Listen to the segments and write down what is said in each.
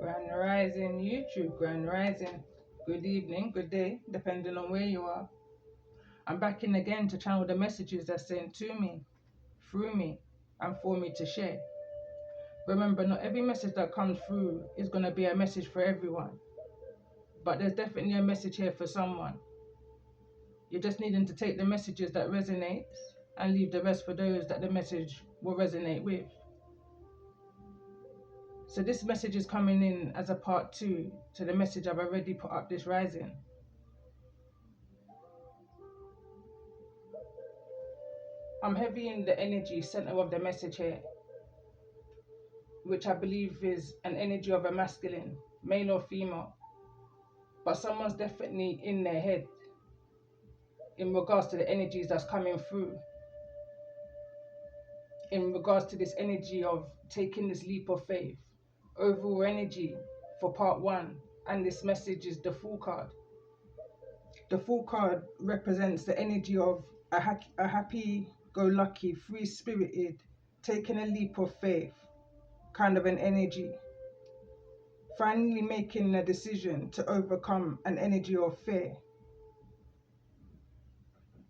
Grand Rising YouTube, Grand Rising. Good evening, good day, depending on where you are. I'm back in again to channel the messages that's sent to me, through me, and for me to share. Remember, not every message that comes through is going to be a message for everyone, but there's definitely a message here for someone. You're just needing to take the messages that resonate and leave the rest for those that the message will resonate with. So this message is coming in as a part 2 to the message I've already put up this rising. I'm heavy in the energy center of the message here, which I believe is an energy of a masculine, male or female, but someone's definitely in their head in regards to the energies that's coming through, in regards to this energy of taking this leap of faith. Overall energy for part 1, and this message is the Fool card. The Fool card represents the energy of a happy-go-lucky, free-spirited, taking a leap of faith kind of an energy. Finally making a decision to overcome an energy of fear.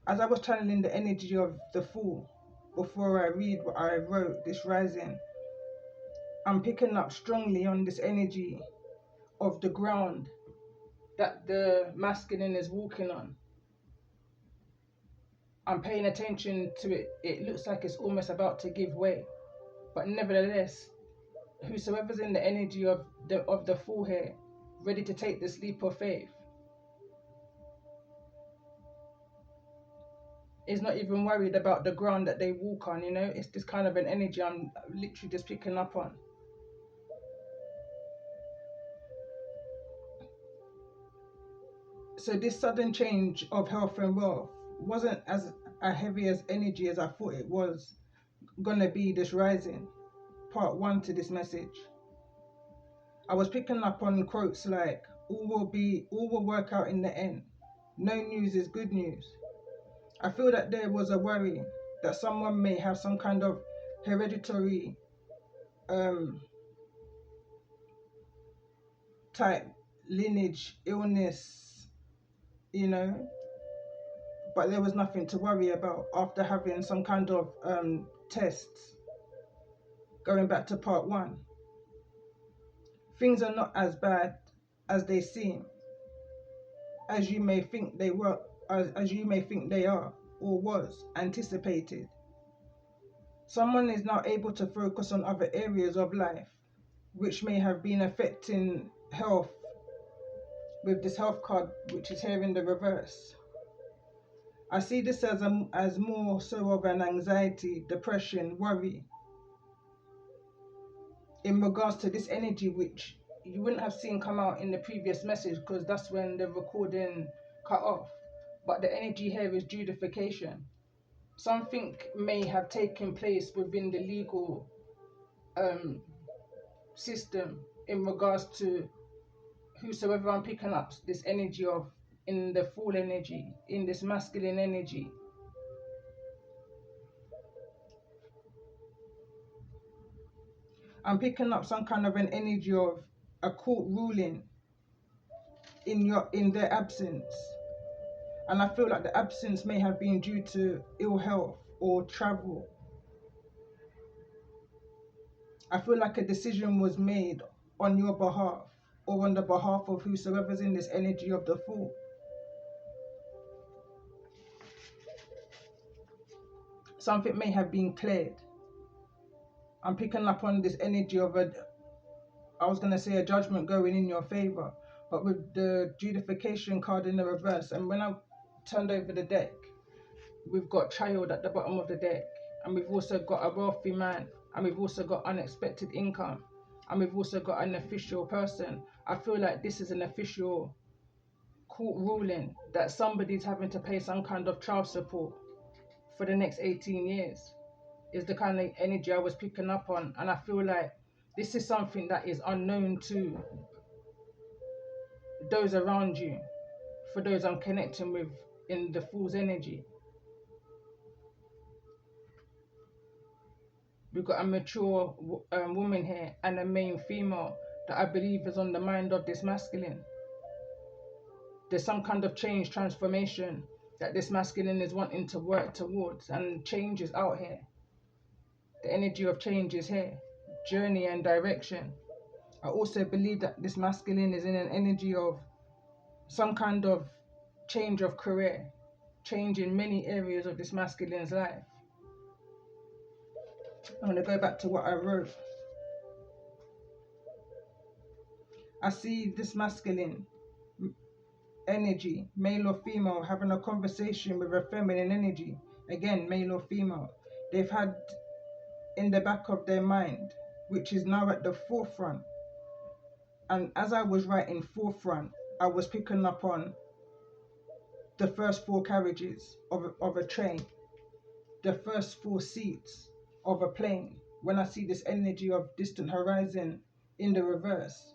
As I was channeling the energy of the Fool before I read what I wrote this rising, I'm picking up strongly on this energy of the ground that the masculine is walking on. I'm paying attention to it. It looks like it's almost about to give way, but nevertheless, whosoever's in the energy of the Fool here, ready to take this leap of faith, is not even worried about the ground that they walk on. It's this kind of an energy I'm literally just picking up on. So this sudden change of health and wealth wasn't as a heavy as energy as I thought it was gonna be this rising, part 1 to this message. I was picking up on quotes like, all will work out in the end. No news is good news. I feel that there was a worry that someone may have some kind of hereditary type lineage illness, but there was nothing to worry about after having some kind of tests. Going back to part 1, things are not as bad as they seem, as you may think they were, as you may think they are, or was anticipated. Someone is now able to focus on other areas of life which may have been affecting health, with this health card which is here in the reverse. I see this as more so of an anxiety, depression, worry in regards to this energy, which you wouldn't have seen come out in the previous message because that's when the recording cut off. But the energy here is judification. Something may have taken place within the legal system in regards to whosoever I'm picking up this energy of, in the Fool energy, in this masculine energy. I'm picking up some kind of an energy of a court ruling in their absence. And I feel like the absence may have been due to ill health or travel. I feel like a decision was made on your behalf or on the behalf of whosoever's in this energy of the Fool. Something may have been cleared. I'm picking up on this energy of I was going to say a judgment going in your favor, but with the judification card in the reverse. And when I turned over the deck, we've got child at the bottom of the deck, and we've also got a wealthy man, and we've also got unexpected income, and we've also got an official person. I feel like this is an official court ruling that somebody's having to pay some kind of child support for the next 18 years, is the kind of energy I was picking up on. And I feel like this is something that is unknown to those around you, for those I'm connecting with in the Fool's energy. We've got a mature woman here and a main female that I believe is on the mind of this masculine. There's some kind of change, transformation that this masculine is wanting to work towards, and change is out here. The energy of change is here, journey and direction. I also believe that this masculine is in an energy of some kind of change of career, change in many areas of this masculine's life. I'm going to go back to what I wrote. I see this masculine energy, male or female, having a conversation with a feminine energy, again, male or female. They've had in the back of their mind, which is now at the forefront. And as I was writing forefront, I was picking up on the first four carriages of a train, the first four seats of a plane. When I see this energy of distant horizon in the reverse,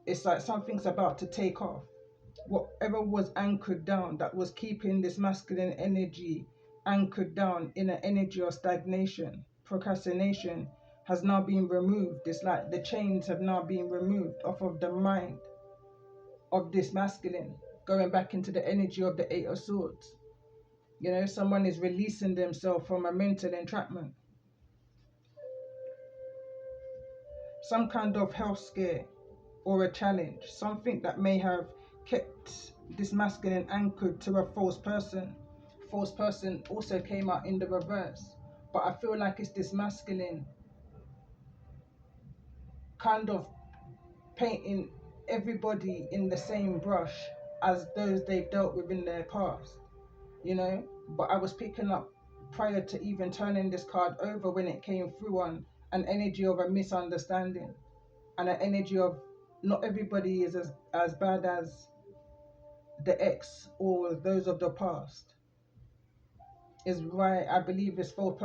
it's like something's about to take off. Whatever was anchored down, that was keeping this masculine energy anchored down in an energy of stagnation, procrastination, has now been removed. It's like the chains have now been removed off of the mind of this masculine, going back into the energy of the Eight of Swords. You know, someone is releasing themselves from a mental entrapment. Some kind of health scare or a challenge, something that may have kept this masculine anchored to a false person. False person also came out in the reverse, but I feel like it's this masculine kind of painting everybody in the same brush as those they've dealt with in their past, you know. But I was picking up, prior to even turning this card over, when it came through, on an energy of a misunderstanding and an energy of not everybody is as bad as the ex or those of the past. Is why I believe this false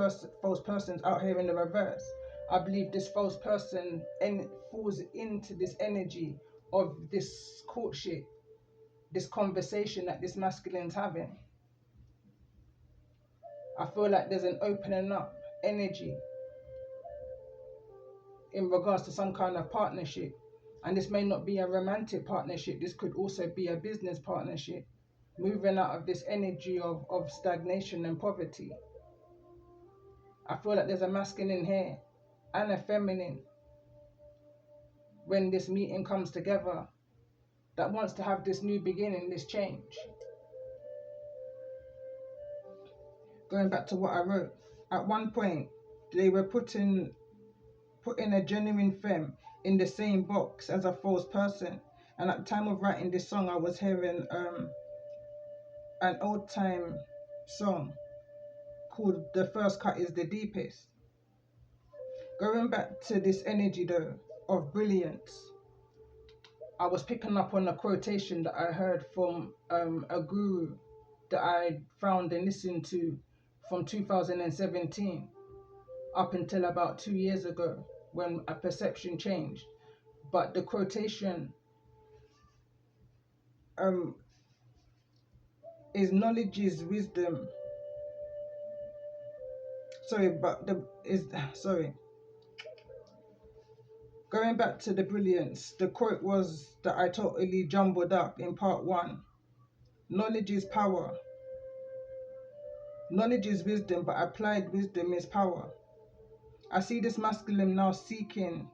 person's out here in the reverse. I believe this false person falls into this energy of this courtship, this conversation that this masculine's having. I feel like there's an opening up energy in regards to some kind of partnership. And this may not be a romantic partnership, this could also be a business partnership, moving out of this energy of stagnation and poverty. I feel like there's a masculine here and a feminine, when this meeting comes together, that wants to have this new beginning, this change. Going back to what I wrote, at one point they were putting a genuine femme in the same box as a false person. And at the time of writing this song, I was hearing an old time song called The First Cut is the Deepest. Going back to this energy though of brilliance, I was picking up on a quotation that I heard from a guru that I found and listened to from 2017 up until about 2 years ago, when a perception changed. But the quotation is knowledge is wisdom. Going back to the brilliance, the quote was that I totally jumbled up in part one. Knowledge is power. Knowledge is wisdom, but applied wisdom is power. I see this masculine now seeking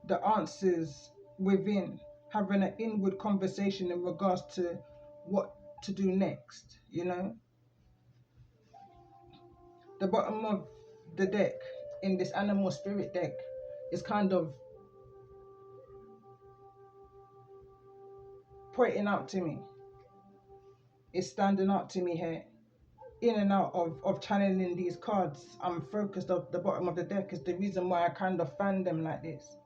the answers within, having an inward conversation in regards to what to do next, you know. The bottom of the deck in this animal spirit deck is kind of pointing out to me. It's standing out to me here. In and out of channeling these cards, I'm focused on the bottom of the deck, is the reason why I kind of fan them like this.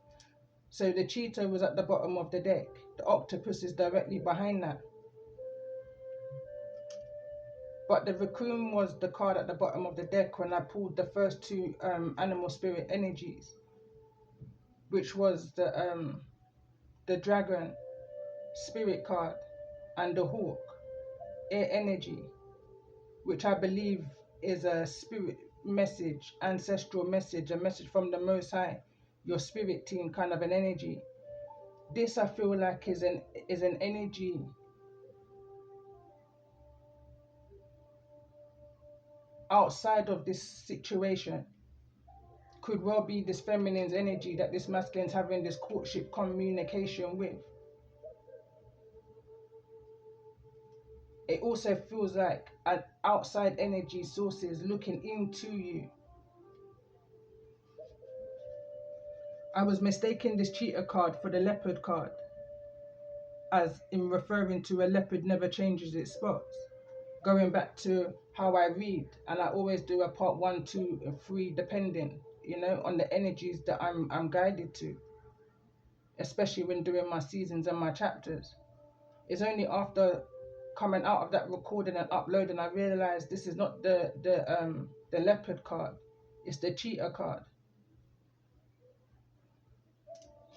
So the cheetah was at the bottom of the deck. The octopus is directly behind that. But the raccoon was the card at the bottom of the deck when I pulled the first two animal spirit energies, which was the dragon spirit card and the hawk air energy, which I believe is a spirit message, ancestral message, a message from the Most High your spirit team kind of an energy. This I feel like is an energy outside of this situation. Could well be this feminine's energy that this masculine's having this courtship communication with. It also feels like an outside energy sources looking into you. I was mistaking this cheater card for the leopard card, as in referring to a leopard never changes its spots. Going back to how I read, and I always do a part 1, 2, and 3 depending, on the energies that I'm guided to, especially when doing my seasons and my chapters. It's only after coming out of that recording and uploading I realized this is not the leopard card, it's the cheetah card.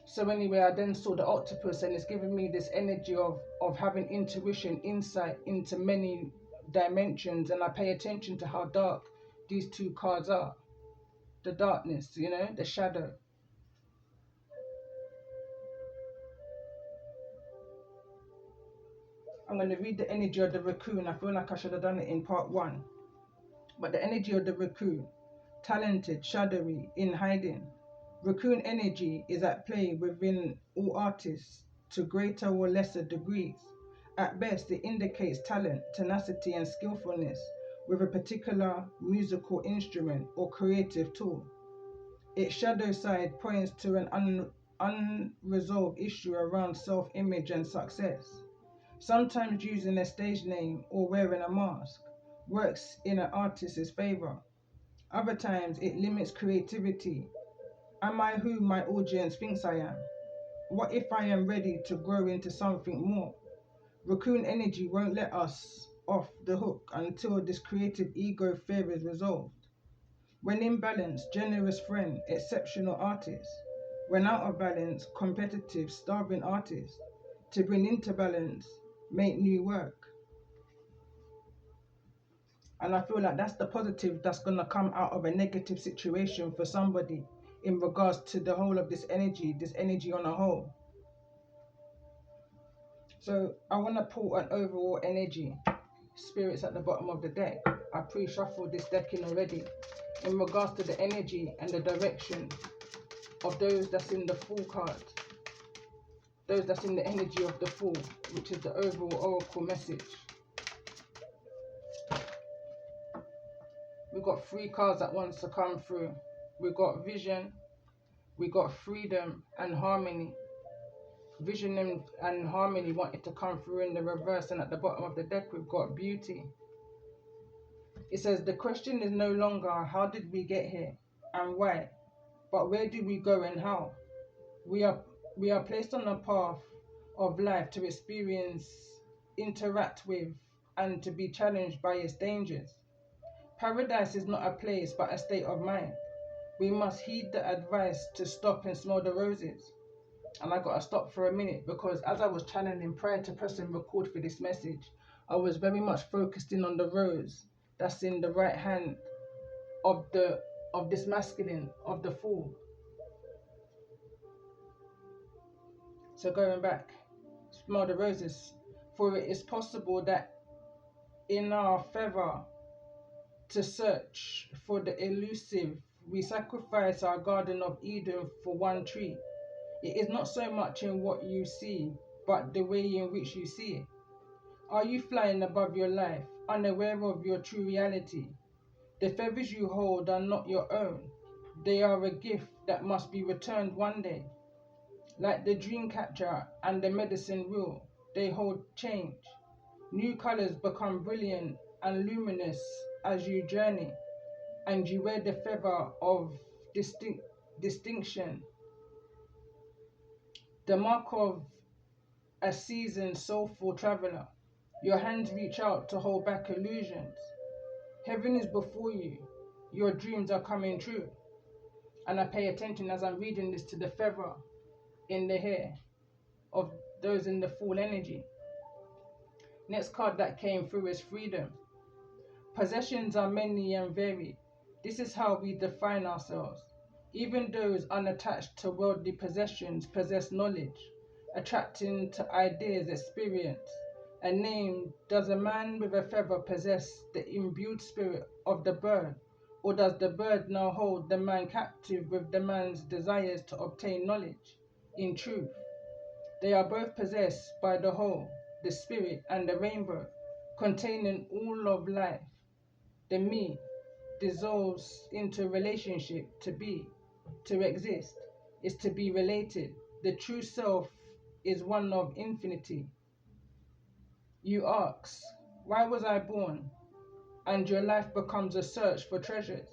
So anyway, I then saw the octopus, and it's giving me this energy of having intuition, insight into many dimensions, and I pay attention to how dark these two cards are. The darkness, the shadow. I'm going to read the energy of the raccoon. I feel like I should have done it in part 1. But the energy of the raccoon: talented, shadowy, in hiding. Raccoon energy is at play within all artists to greater or lesser degrees. At best, it indicates talent, tenacity, and skillfulness with a particular musical instrument or creative tool. Its shadow side points to an unresolved issue around self-image and success. Sometimes using a stage name or wearing a mask works in an artist's favor. Other times it limits creativity. Am I who my audience thinks I am? What if I am ready to grow into something more? Raccoon energy won't let us off the hook until this creative ego fear is resolved. When in balance, generous friend, exceptional artist. When out of balance, competitive, starving artist. To bring into balance, make new work. And I feel like that's the positive that's going to come out of a negative situation for somebody in regards to the whole of this energy on a whole. So I want to pull an overall energy. Spirits at the bottom of the deck. I pre-shuffled this deck in already in regards to the energy and the direction of those that's in the Fool card. Those that's in the energy of the Fool, which is the overall oracle message. We've got 3 cards that wants to come through. We've got vision, we got freedom and harmony. Vision and harmony wanted to come through in the reverse, and at the bottom of the deck we've got beauty. It says the question is no longer how did we get here and why, but where do we go and how. We are placed on a path of life to experience, interact with, and to be challenged by its dangers. Paradise is not a place but a state of mind. We must heed the advice to stop and smell the roses. And I got to stop for a minute, because as I was channeling prior to pressing record for this message, I was very much focused in on the rose that's in the right hand of this masculine, of the Fool. So going back, smell the roses, for it is possible that in our fervor to search for the elusive, we sacrifice our Garden of Eden for one tree. It is not so much in what you see, but the way in which you see it. Are you flying above your life, unaware of your true reality? The feathers you hold are not your own. They are a gift that must be returned one day. Like the dream catcher and the medicine wheel, they hold change. New colors become brilliant and luminous as you journey, and you wear the feather of distinction, the mark of a seasoned soulful traveler. Your hands reach out to hold back illusions. Heaven is before you. Your dreams are coming true. And I pay attention as I'm reading this to the feather in the hair of those in the Fool energy. Next card that came through is freedom. Possessions are many and varied. This is how we define ourselves. Even those unattached to worldly possessions possess knowledge, attracting to ideas experience. A name, does a man with a feather possess the imbued spirit of the bird, or does the bird now hold the man captive with the man's desires to obtain knowledge? In truth, they are both possessed by the whole, the spirit and the rainbow, containing all of life. The me dissolves into relationship. To be, to exist, is to be related. The true self is one of infinity. You ask, why was I born? And your life becomes a search for treasures.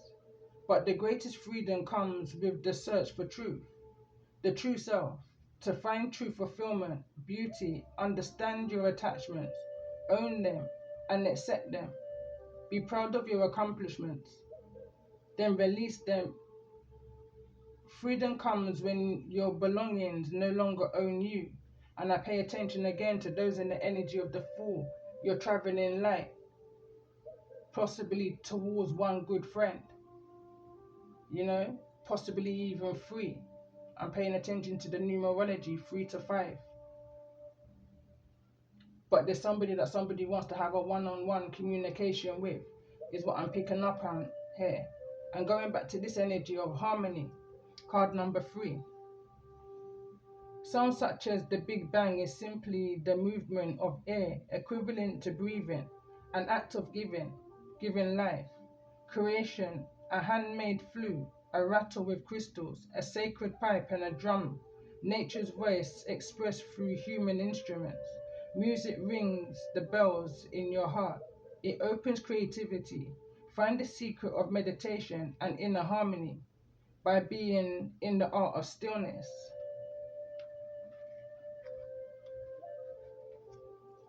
But the greatest freedom comes with the search for truth, the true self. To find true fulfillment, beauty, understand your attachments, own them, and accept them. Be proud of your accomplishments, then release them. Freedom comes when your belongings no longer own you. And I pay attention again to those in the energy of the fool. You're traveling in light, possibly towards one good friend, possibly even three. I'm paying attention to the numerology 3 to 5. But there's somebody that somebody wants to have a one-on-one communication with, is what I'm picking up on here. And going back to this energy of harmony, card number 3. Sounds such as the Big Bang is simply the movement of air, equivalent to breathing, an act of giving life. Creation, a handmade flute, a rattle with crystals, a sacred pipe and a drum. Nature's voice expressed through human instruments. Music rings the bells in your heart. It opens creativity. Find the secret of meditation and inner harmony by being in the art of stillness.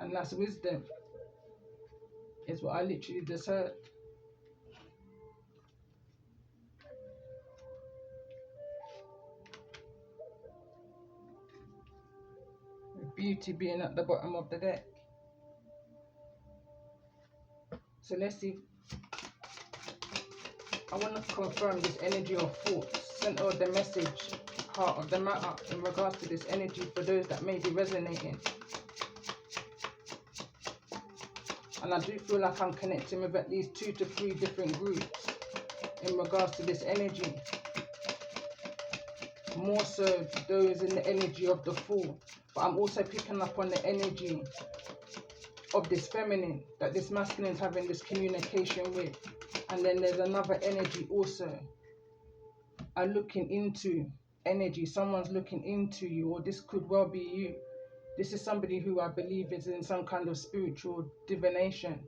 And that's wisdom, is what I literally just heard. With beauty being at the bottom of the deck. So let's see. I want to confirm this energy of thoughts, center of the message, heart of the matter, in regards to this energy for those that may be resonating. And I do feel like I'm connecting with at least 2 to 3 different groups in regards to this energy. More so those in the energy of the Fool. But I'm also picking up on the energy of this feminine, that this masculine is having this communication with. And then there's another energy also. I'm looking into energy. Someone's looking into you, or this could well be you. This is somebody who I believe is in some kind of spiritual divination.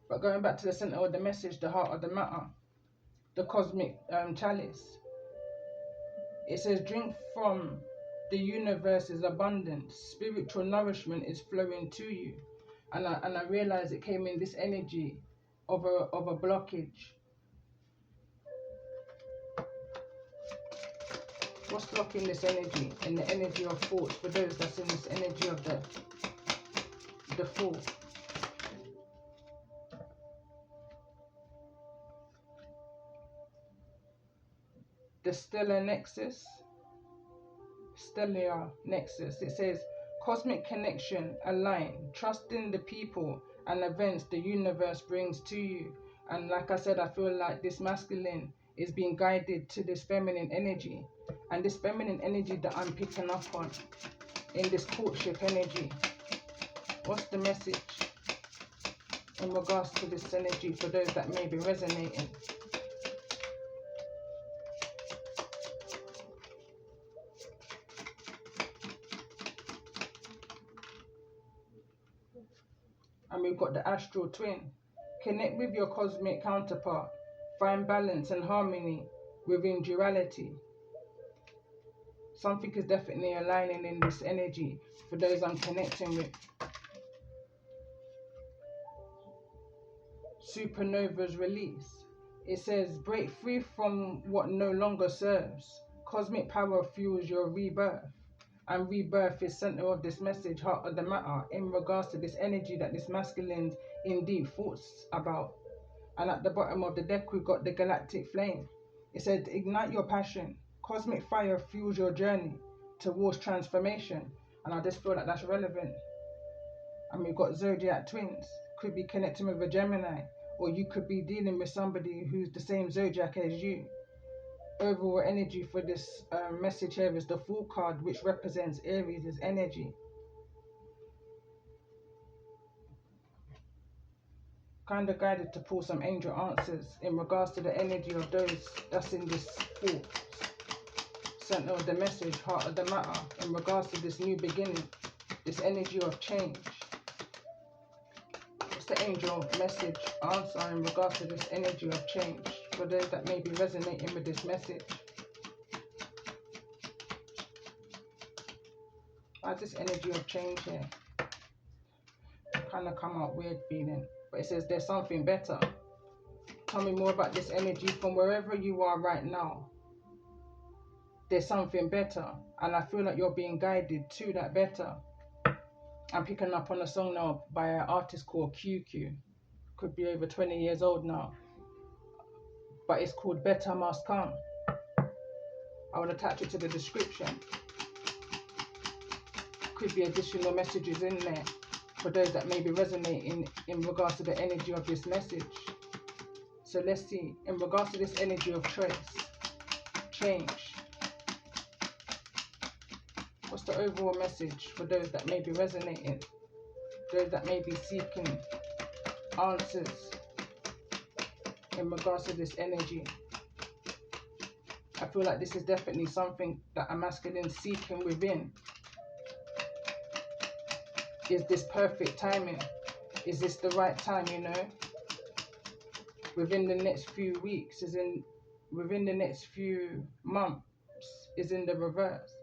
But going back to the center of the message, the heart of the matter, the cosmic chalice. It says, drink from the universe's abundance. Spiritual nourishment is flowing to you. And I realized it came in this energy of a blockage. What's blocking this energy? In the energy of thoughts, for those that's in this energy of the Fool. The stellar nexus. It says, cosmic connection, align, trust in the people and events the universe brings to you. And like I said, I feel like this masculine is being guided to this feminine energy. And this feminine energy that I'm picking up on in this courtship energy. What's the message in regards to this energy for those that may be resonating? And we've got the astral twin. Connect with your cosmic counterpart. Find balance and harmony within duality. Something is definitely aligning in this energy for those I'm connecting with. Supernova's release. It says, break free from what no longer serves. Cosmic power fuels your rebirth. And rebirth is center of this message, heart of the matter, in regards to this energy that this masculine in deep thoughts about. And at the bottom of the deck, we've got the galactic flame. It said, ignite your passion. Cosmic fire fuels your journey towards transformation. And I just feel like that's relevant. And we've got zodiac twins. Could be connecting with a Gemini, or you could be dealing with somebody who's the same zodiac as you. Overall energy for this message here is the Fool card, which represents Aries' energy. Kind of guided to pull some angel answers in regards to the energy of those that's in this Fool. Center of the message, heart of the matter, in regards to this new beginning, this energy of change. What's the angel message answer in regards to this energy of change for those that may be resonating with this message? Why is this energy of change here? Kind of come out weird feeling, but it says there's something better. Tell me more about this energy from wherever you are right now. There's something better, and I feel like you're being guided to that better. I'm picking up on a song now by an artist called QQ. Could be over 20 years old now, but it's called Better Must Come. I will attach it to the description. Could be additional messages in there for those that may be resonating in regards to the energy of this message. So let's see, in regards to this energy of choice, change, what's the overall message for those that may be resonating, those that may be seeking answers in regards to this energy? I feel like this is definitely something that a masculine is seeking within. Is this perfect timing? Is this the right time, you know? Within the next few weeks, within the next few months, is in the reverse.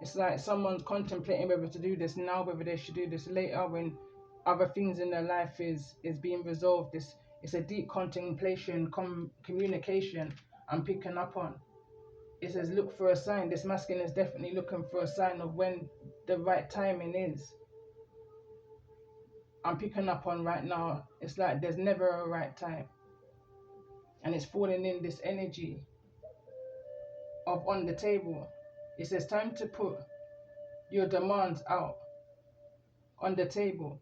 It's like someone's contemplating whether to do this now, whether they should do this later, when other things in their life is being resolved. It's a deep contemplation, communication I'm picking up on. It says look for a sign. This masculine is definitely looking for a sign of when the right timing is. I'm picking up on right now, it's like there's never a right time. And it's falling in this energy of on the table. It says time to put your demands out on the table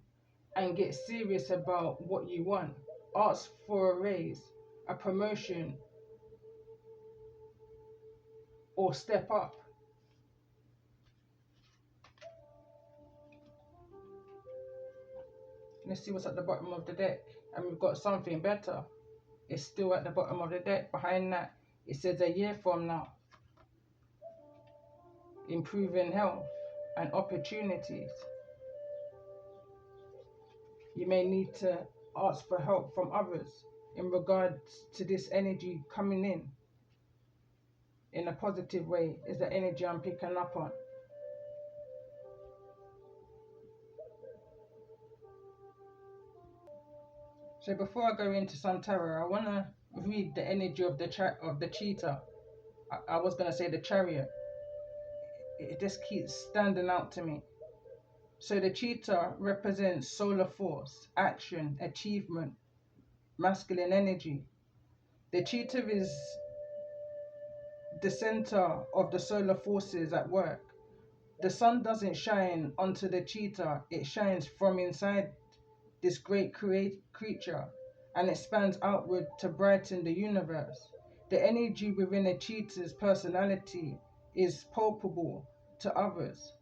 and get serious about what you want. Ask for a raise, a promotion, or step up. Let's see what's at the bottom of the deck. And we've got something better. It's still at the bottom of the deck. Behind that, it says a year from now. Improving health and opportunities. You may need to ask for help from others in regards to this energy coming in a positive way. Is the energy I'm picking up on. So before I go into some tarot, I want to read the energy of the cheetah. I was going to say the chariot. It just keeps standing out to me. So the cheetah represents solar force, action, achievement, masculine energy. The cheetah is the center of the solar forces at work. The sun doesn't shine onto the cheetah, it shines from inside this great creature and expands outward to brighten the universe. The energy within a cheetah's personality is palpable to others,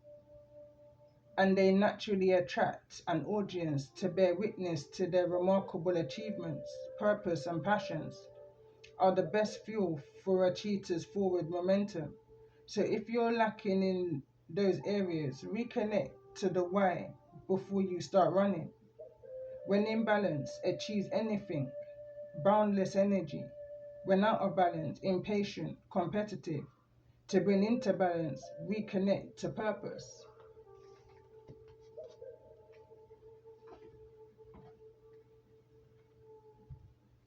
and they naturally attract an audience to bear witness to their remarkable achievements. Purpose and passions are the best fuel for a cheetah's forward momentum. So if you're lacking in those areas, reconnect to the why before you start running. When in balance, achieve anything. Boundless energy. When out of balance, impatient, competitive. To bring into balance, reconnect to purpose.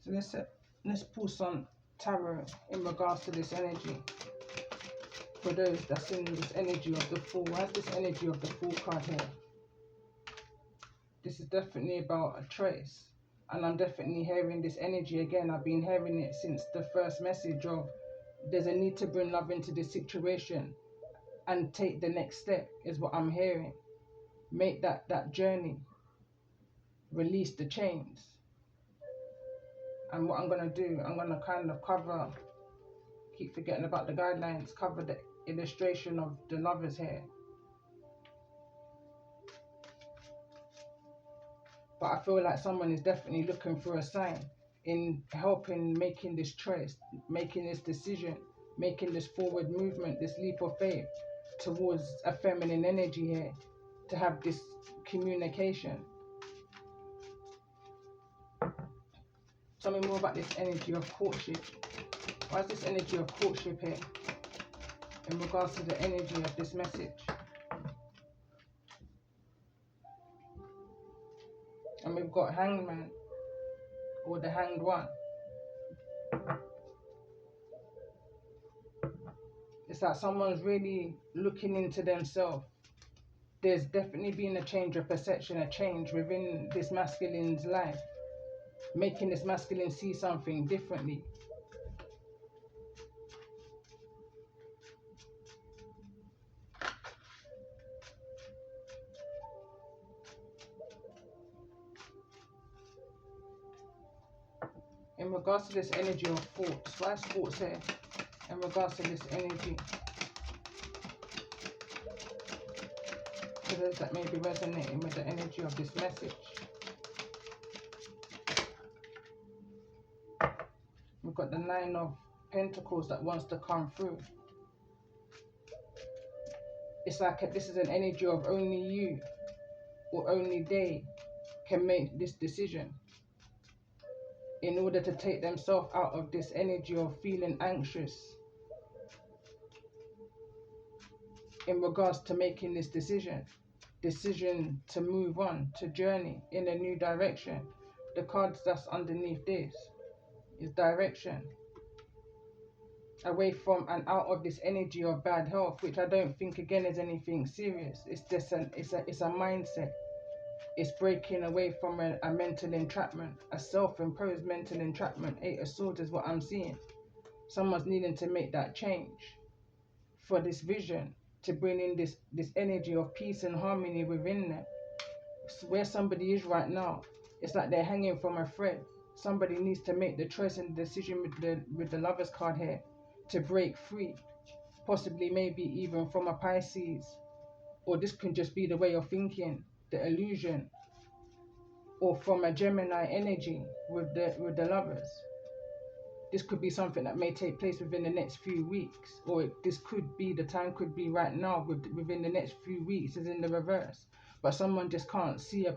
So let's pull some tarot in regards to this energy. For those that's in this energy of the Fool. Why is this energy of the Fool card here? This is definitely about a choice. And I'm definitely hearing this energy again. I've been hearing it since the first message of there's a need to bring love into this situation and take the next step, is what I'm hearing. Make that journey, release the chains. And what I'm going to do, I'm going to kind of cover, keep forgetting about the guidelines, cover the illustration of the lovers here. But I feel like someone is definitely looking for a sign in helping making this choice, making this decision, making this forward movement, this leap of faith towards a feminine energy here, to have this communication. Tell me more about this energy of courtship. Why is this energy of courtship here in regards to the energy of this message? And we've got Hangman, or the Hanged One. It's like someone's really looking into themselves. There's definitely been a change of perception, a change within this masculine's life, making this masculine see something differently. In regards to this energy of thoughts, why is thoughts here? In regards to this energy, for those that may be resonating with the energy of this message. We've got the Nine of Pentacles that wants to come through. It's like this is an energy of only you or only they can make this decision in order to take themselves out of this energy of feeling anxious in regards to making this decision to move on, to journey in a new direction. The cards that's underneath this is direction, away from and out of this energy of bad health, which I don't think again is anything serious. It's just it's a mindset. It's breaking away from a mental entrapment, a self-imposed mental entrapment. Eight of Swords is what I'm seeing. Someone's needing to make that change for this vision, to bring in this energy of peace and harmony within them. Where somebody is right now, it's like they're hanging from a thread. Somebody needs to make the choice and the decision with the Lovers card here to break free, possibly maybe even from a Pisces, or this can just be the way of thinking, the illusion, or from a Gemini energy with the Lovers. This could be something that may take place within the next few weeks, or this could be, the time could be right now, within the next few weeks, as in the reverse. But someone just can't see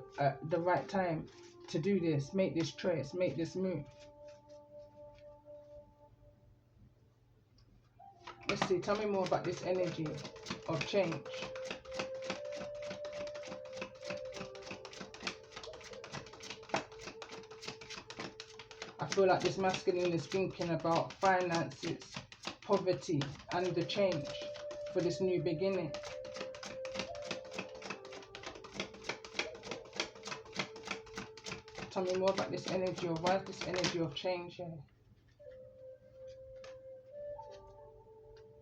the right time to do this, make this choice, make this move. Let's see, tell me more about this energy of change. I feel like this masculine is thinking about finances, poverty, and the change for this new beginning. Tell me more about this energy of, why is this energy of change here?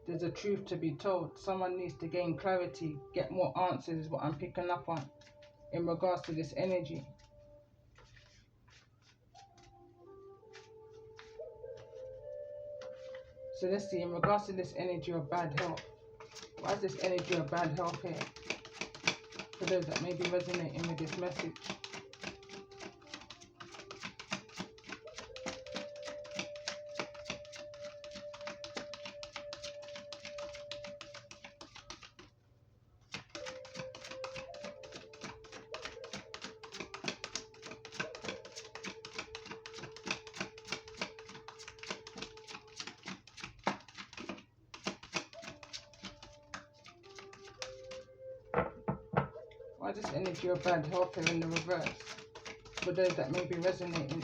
There's a truth to be told. Someone needs to gain clarity, get more answers, is what I'm picking up on in regards to this energy. So let's see, in regards to this energy of bad health, why is this energy of bad health here? For those that may be resonating with this message. Why is this energy of bad health here in the reverse? For those that may be resonating.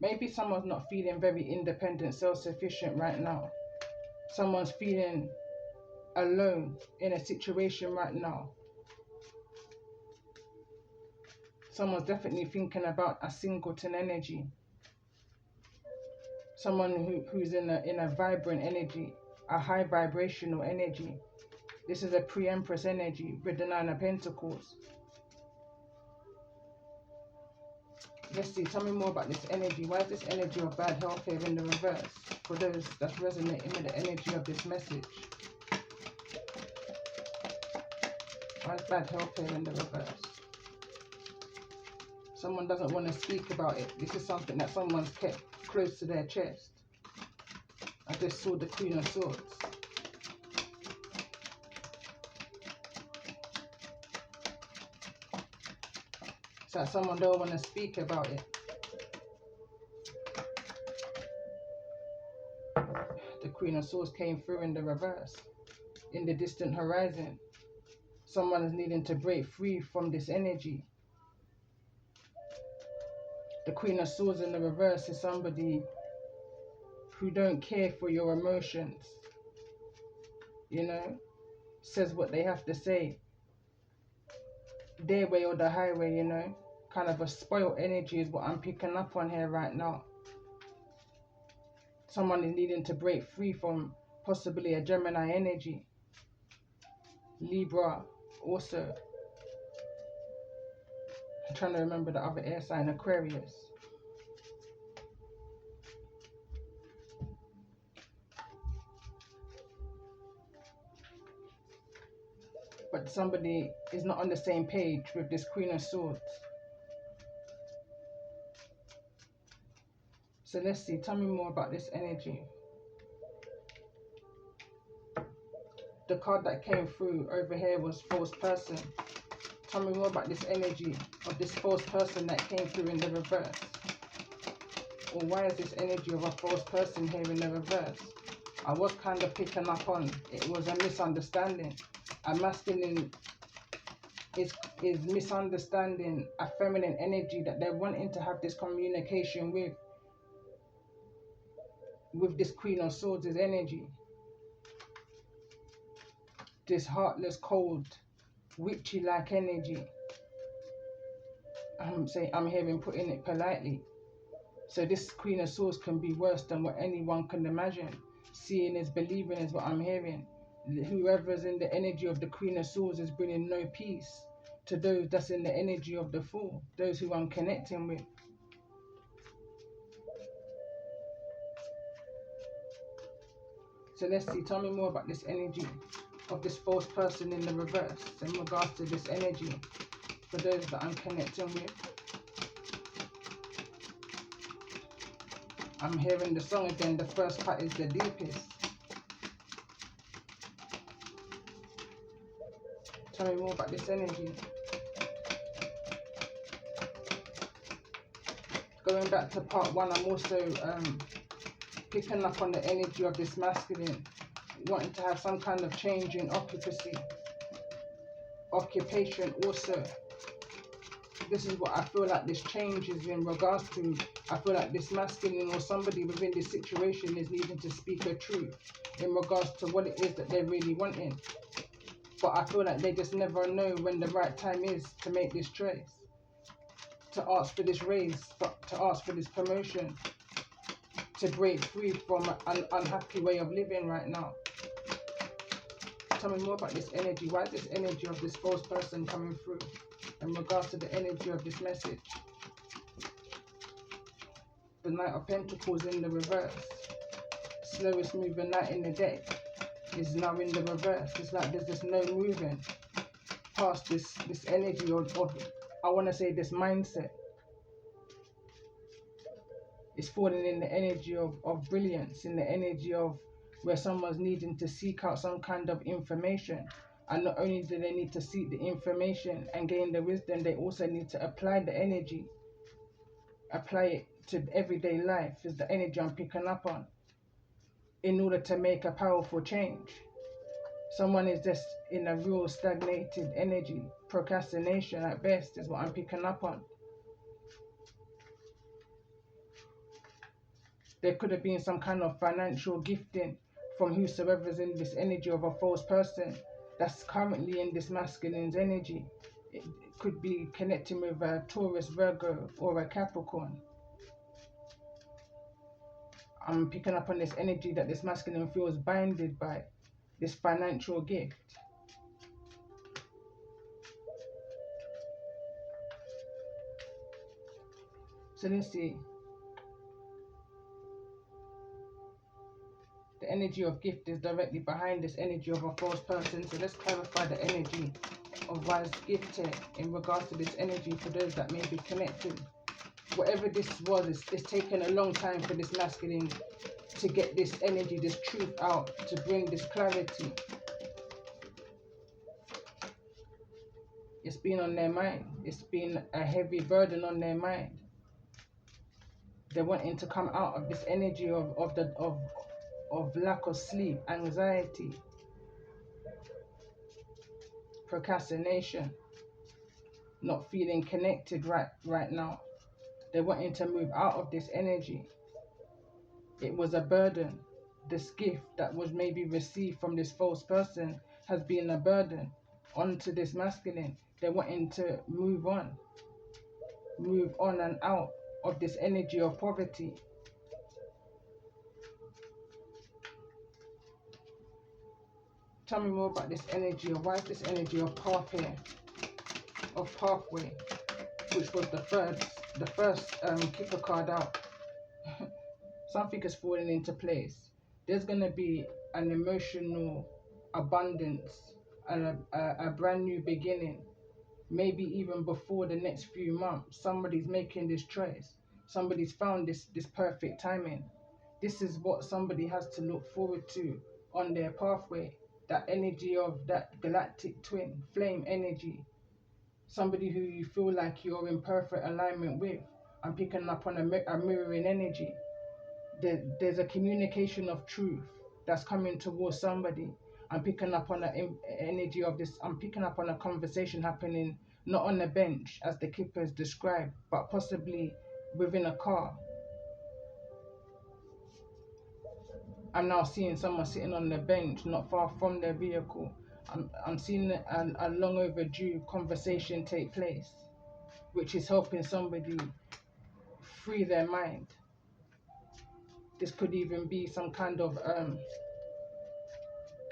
Maybe someone's not feeling very independent, self-sufficient right now. Someone's feeling alone in a situation right now. Someone's definitely thinking about a singleton energy. Someone who's in a vibrant energy, a high vibrational energy. This is a pre-empress energy with the Nine of Pentacles. Let's see, tell me more about this energy. Why is this energy of bad health here in the reverse? For those that's resonating with the energy of this message. Why is bad health here in the reverse? Someone doesn't want to speak about it. This is something that someone's kept close to their chest. I just saw the Queen of Swords. It's like someone don't want to speak about it. The Queen of Swords came through in the reverse. In the distant horizon. Someone is needing to break free from this energy. The Queen of Swords in the reverse is somebody who don't care for your emotions. You know, says what they have to say. Their way or the highway, you know. Kind of a spoiled energy is what I'm picking up on here right now. Someone is needing to break free from possibly a Gemini energy. Libra also. I'm trying to remember the other air sign, Aquarius. But somebody is not on the same page with this Queen of Swords. So let's see, tell me more about this energy. The card that came through over here was false person. Tell me more about this energy of this false person that came through in the reverse. Or why is this energy of a false person here in the reverse? I was kind of picking up on it was a misunderstanding. A masculine is misunderstanding a feminine energy that they're wanting to have this communication with this Queen of Swords' energy. This heartless, cold, witchy-like energy. I'm hearing putting it politely. So this Queen of Swords can be worse than what anyone can imagine. Seeing is believing is what I'm hearing. Whoever's in the energy of the Queen of Swords is bringing no peace to those that's in the energy of the Fool, those who I'm connecting with. So let's see, tell me more about this energy of this false person in the reverse in regards to this energy for those that I'm connecting with. I'm hearing the song again. The first part is the deepest. Tell me more about this energy. Going back to part one, I'm also picking up on the energy of this masculine, wanting to have some kind of change in occupation also. This is what I feel like this change is in regards to. I feel like this masculine or somebody within this situation is needing to speak a truth in regards to what it is that they're really wanting. But I feel like they just never know when the right time is to make this choice, to ask for this raise, to ask for this promotion, to break free from an unhappy way of living right now. Tell me more about this energy. Why is this energy of this false person coming through in regards to the energy of this message? The Knight of Pentacles in the reverse. Slowest moving knight in the deck is now in the reverse. It's like there's just no moving past this energy of I want to say this mindset. It's falling in the energy of brilliance, in the energy of where someone's needing to seek out some kind of information. And not only do they need to seek the information and gain the wisdom, they also need to apply the energy. Apply it to everyday life is the energy I'm picking up on in order to make a powerful change. Someone is just in a real stagnated energy. Procrastination at best is what I'm picking up on. There could have been some kind of financial gifting from whosoever's in this energy of a false person that's currently in this masculine's energy. It could be connecting with a Taurus, Virgo, or a Capricorn. I'm picking up on this energy that this masculine feels binded by this financial gift. So let's see. The energy of gift is directly behind this energy of a false person. So let's clarify the energy of wise gift here in regards to this energy for those that may be connected. Whatever this was, it's taken a long time for this masculine to get this energy, this truth out, to bring this clarity. It's been on their mind. It's been a heavy burden on their mind. They're wanting to come out of this energy of lack of sleep, anxiety, procrastination, not feeling connected right now. They're wanting to move out of this energy. It was a burden. This gift that was maybe received from this false person has been a burden onto this masculine. They're wanting to move on and out of this energy of poverty. Tell me more about this energy, or why is this energy of path here, of pathway, which was the first kicker card out. Something is falling into place. There's going to be an emotional abundance and a brand new beginning. Maybe even before the next few months, somebody's making this choice. Somebody's found this perfect timing. This is what somebody has to look forward to on their pathway. That energy of that galactic twin flame energy. Somebody who you feel like you're in perfect alignment with. I'm picking up on a mirroring energy. There's a communication of truth that's coming towards somebody. I'm picking up on the energy of this. I'm picking up on a conversation happening not on the bench as the Kippers described, but possibly within a car. I'm now seeing someone sitting on the bench not far from their vehicle. I'm seeing a long overdue conversation take place, which is helping somebody free their mind. This could even be some kind of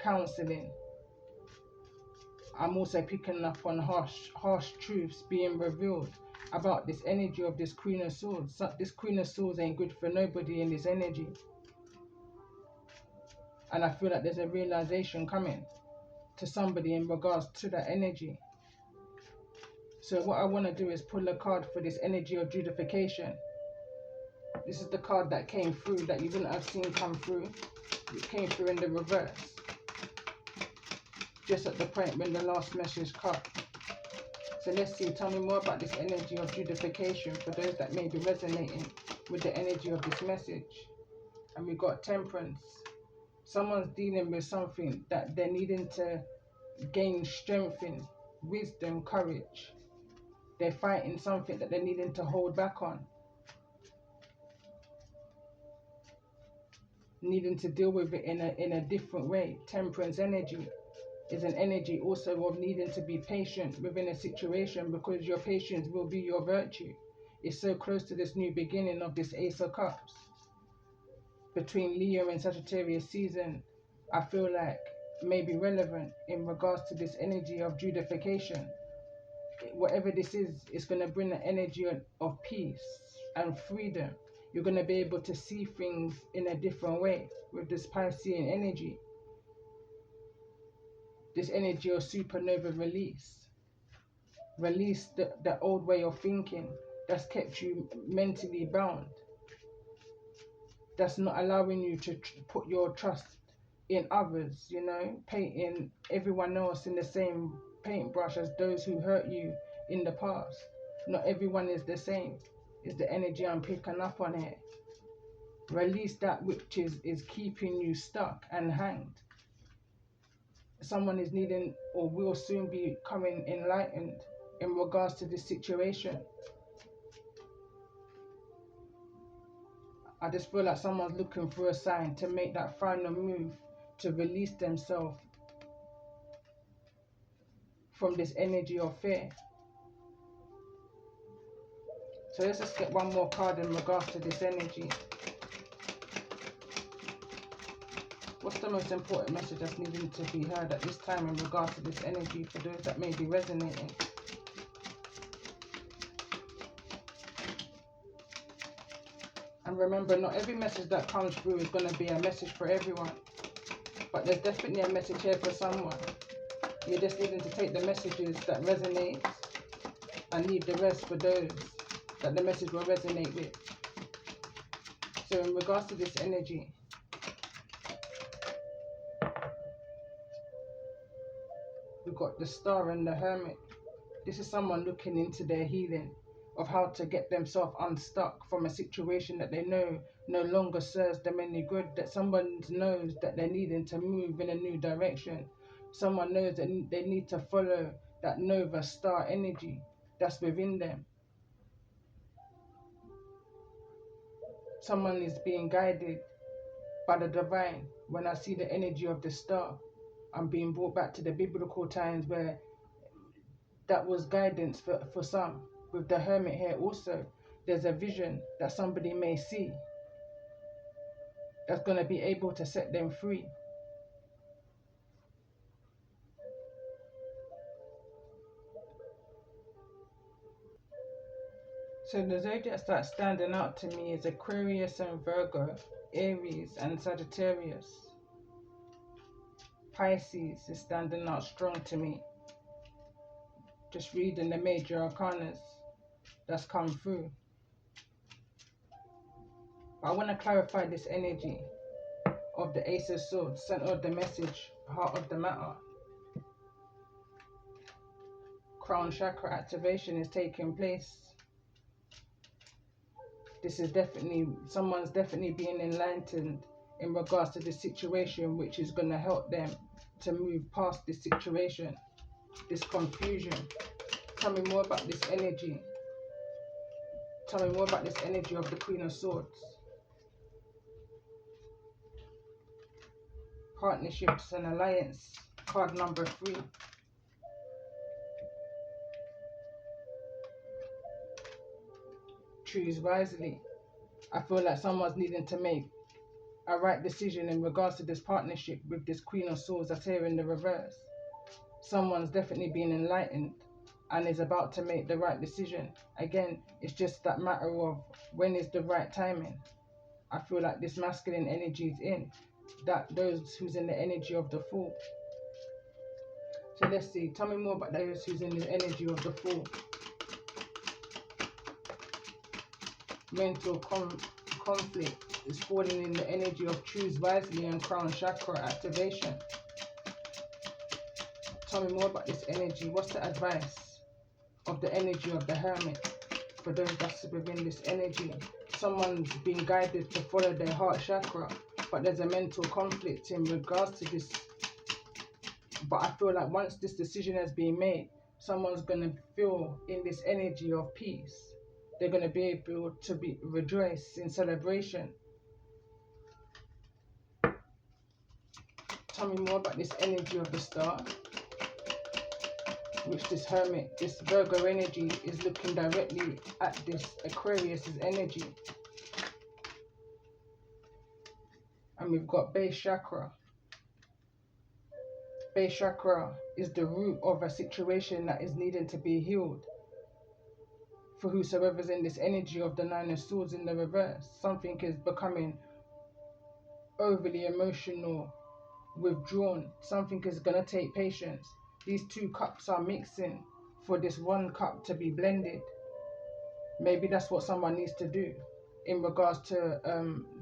counseling. I'm also picking up on harsh truths being revealed about this energy of this Queen of Swords. So this Queen of Swords ain't good for nobody in this energy. And I feel like there's a realization coming to somebody in regards to that energy. So what I want to do is pull a card for this energy of judification. This is the card that came through that you wouldn't have seen come through. It came through in the reverse. Just at the point when the last message cut. So let's see, tell me more about this energy of judification for those that may be resonating with the energy of this message. And we got Temperance. Someone's dealing with something that they're needing to gain strength in, wisdom, courage. They're fighting something that they're needing to hold back on. Needing to deal with it in a different way. Temperance energy is an energy also of needing to be patient within a situation, because your patience will be your virtue. It's so close to this new beginning of this Ace of Cups. Between Leo and Sagittarius season, I feel like may be relevant in regards to this energy of judification. Whatever this is, it's going to bring the energy of peace and freedom. You're going to be able to see things in a different way with this Piscean energy. This energy of supernova release. Release the old way of thinking that's kept you mentally bound. That's not allowing you to put your trust in others, you know, painting everyone else in the same paintbrush as those who hurt you in the past. Not everyone is the same. Is the energy I'm picking up on here. Release that which is keeping you stuck and hanged. Someone is needing or will soon be becoming enlightened in regards to this situation. I just feel like someone's looking for a sign to make that final move to release themselves from this energy of fear. So let's just get one more card in regards to this energy. What's the most important message that's needing to be heard at this time in regards to this energy for those that may be resonating? And remember, not every message that comes through is going to be a message for everyone. But there's definitely a message here for someone. You're just needing to take the messages that resonate and leave the rest for those that the message will resonate with. So in regards to this energy, we've got the Star and the Hermit. This is someone looking into their healing of how to get themselves unstuck from a situation that they know no longer serves them any good, that someone knows that they're needing to move in a new direction. Someone knows that they need to follow that Nova Star energy that's within them. Someone is being guided by the divine. When I see the energy of the star, I'm being brought back to the biblical times where that was guidance for some. With the Hermit here also, there's a vision that somebody may see that's going to be able to set them free. So the zodiacs that's standing out to me is Aquarius and Virgo, Aries and Sagittarius. Pisces is standing out strong to me. Just reading the major arcanas that's come through. But I want to clarify this energy of the Ace of Swords, center of the message, heart of the matter. Crown chakra activation is taking place. This is definitely, someone's definitely being enlightened in regards to this situation, which is going to help them to move past this situation, this confusion. Tell me more about this energy. Tell me more about this energy of the Queen of Swords. Partnerships and alliance, card number 3. Choose wisely. I feel like someone's needing to make a right decision in regards to this partnership with this Queen of Swords that's here in the reverse. Someone's definitely been enlightened and is about to make the right decision. Again, it's just that matter of when is the right timing. I feel like this masculine energy is in, that those who's in the energy of the Fool. So let's see, tell me more about those who's in the energy of the Fool. Mental conflict is falling in the energy of choose wisely and crown chakra activation. Tell me more about this energy. What's the advice of the energy of the Hermit for those that's within this energy? Someone's been guided to follow their heart chakra, but there's a mental conflict in regards to this. But I feel like once this decision has been made, someone's going to feel in this energy of peace. They're going to be able to rejoice in celebration. Tell me more about this energy of the Star, which this Hermit, this Virgo energy is looking directly at this Aquarius's energy. And we've got base chakra. Base chakra is the root of a situation that is needing to be healed. For whosoever's in this energy of the Nine of Swords in the reverse, something is becoming overly emotional, withdrawn. Something is going to take patience. These two cups are mixing for this one cup to be blended. Maybe that's what someone needs to do in regards to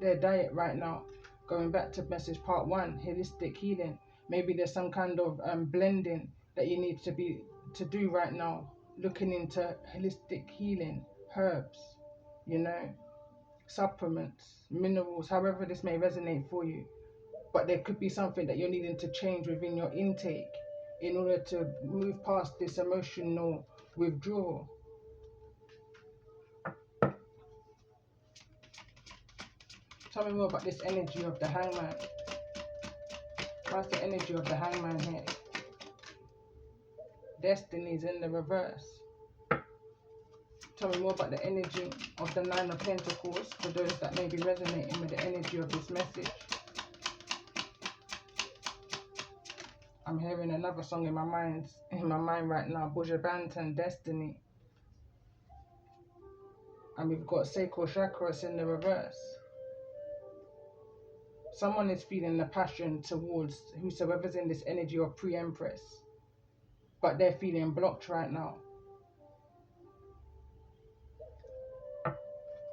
their diet right now. Going back to message part 1, holistic healing. Maybe there's some kind of blending that you need to do right now. Looking into holistic healing, herbs, you know, supplements, minerals, however this may resonate for you. But there could be something that you're needing to change within your intake in order to move past this emotional withdrawal. Tell me more about this energy of the Hangman. What's the energy of the Hangman here? Destiny's in the reverse. Tell me more about the energy of the Nine of Pentacles for those that may be resonating with the energy of this message. I'm hearing another song in my mind right now, Buja Banton, Destiny. And we've got Seiko Chakras in the reverse. Someone is feeling the passion towards whosoever's in this energy of pre-empress, but they're feeling blocked right now.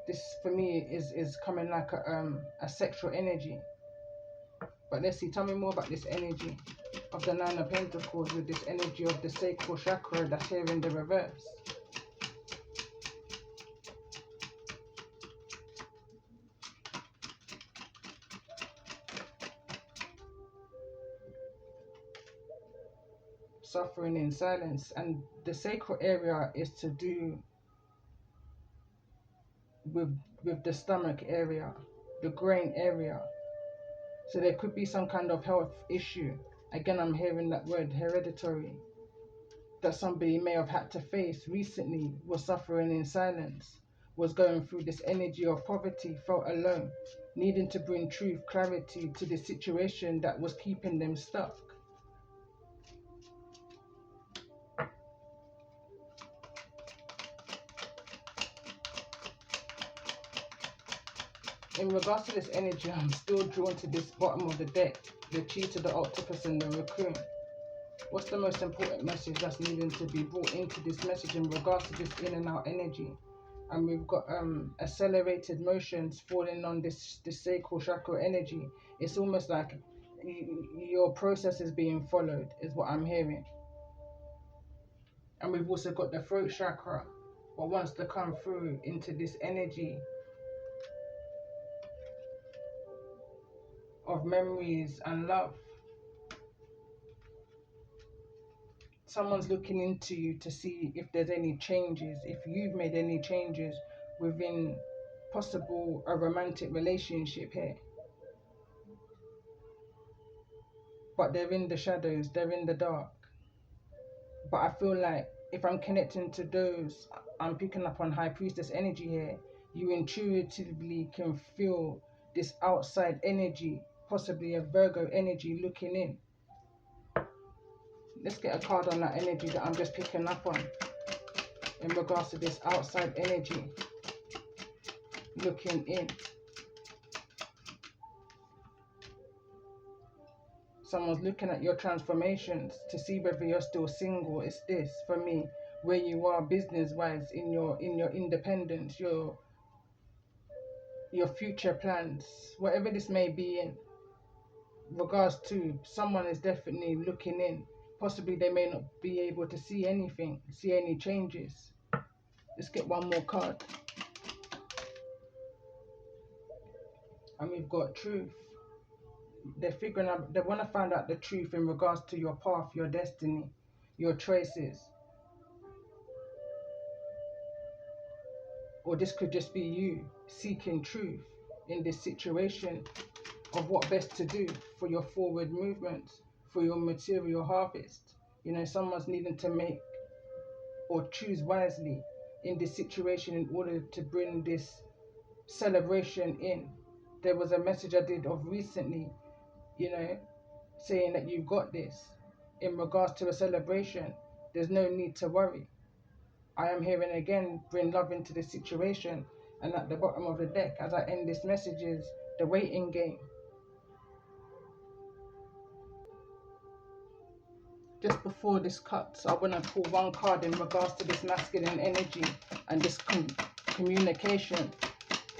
This for me is coming like a sexual energy. But let's see, tell me more about this energy of the Nine of Pentacles with this energy of the Sacral Chakra that's here in the reverse. Suffering in silence. And the sacral area is to do with the stomach area, the groin area. So there could be some kind of health issue. Again, I'm hearing that word hereditary, that somebody may have had to face recently, was suffering in silence, was going through this energy of poverty, felt alone, needing to bring truth, clarity to the situation that was keeping them stuck. In regards to this energy, I'm still drawn to this bottom of the deck, the cheetah, the octopus and the raccoon. What's the most important message that's needing to be brought into this message in regards to this in and out energy? And we've got accelerated motions falling on this sacral chakra energy. It's almost like your process is being followed, is what I'm hearing. And we've also got the throat chakra, what wants to come through into this energy of memories and love. Someone's looking into you to see if there's any changes, if you've made any changes within possible a romantic relationship here. But they're in the shadows, they're in the dark. But I feel like if I'm connecting to those, I'm picking up on High Priestess energy here, you intuitively can feel this outside energy, possibly a Virgo energy looking in. Let's get a card on that energy that I'm just picking up on in regards to this outside energy looking in. Someone's looking at your transformations to see whether you're still single. It's this for me, where you are business wise, in your independence, your future plans, whatever this may be in regards to. Someone is definitely looking in. Possibly they may not be able to see anything, see any changes. Let's get one more card. And we've got truth. They're figuring out, they want to find out the truth in regards to your path, your destiny, your choices. Or this could just be you seeking truth in this situation of what best to do for your forward movement, for your material harvest. You know, someone's needing to make or choose wisely in this situation in order to bring this celebration in. There was a message I did of recently, you know, saying that you've got this in regards to a celebration. There's no need to worry. I am hearing again, bring love into the situation. And at the bottom of the deck, as I end this message, is the waiting game. Just before this cuts, I want to pull one card in regards to this masculine energy and this communication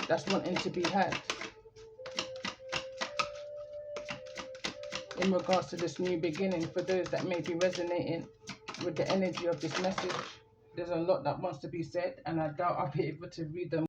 that's wanting to be had. In regards to this new beginning, for those that may be resonating with the energy of this message, there's a lot that wants to be said, and I doubt I'll be able to read them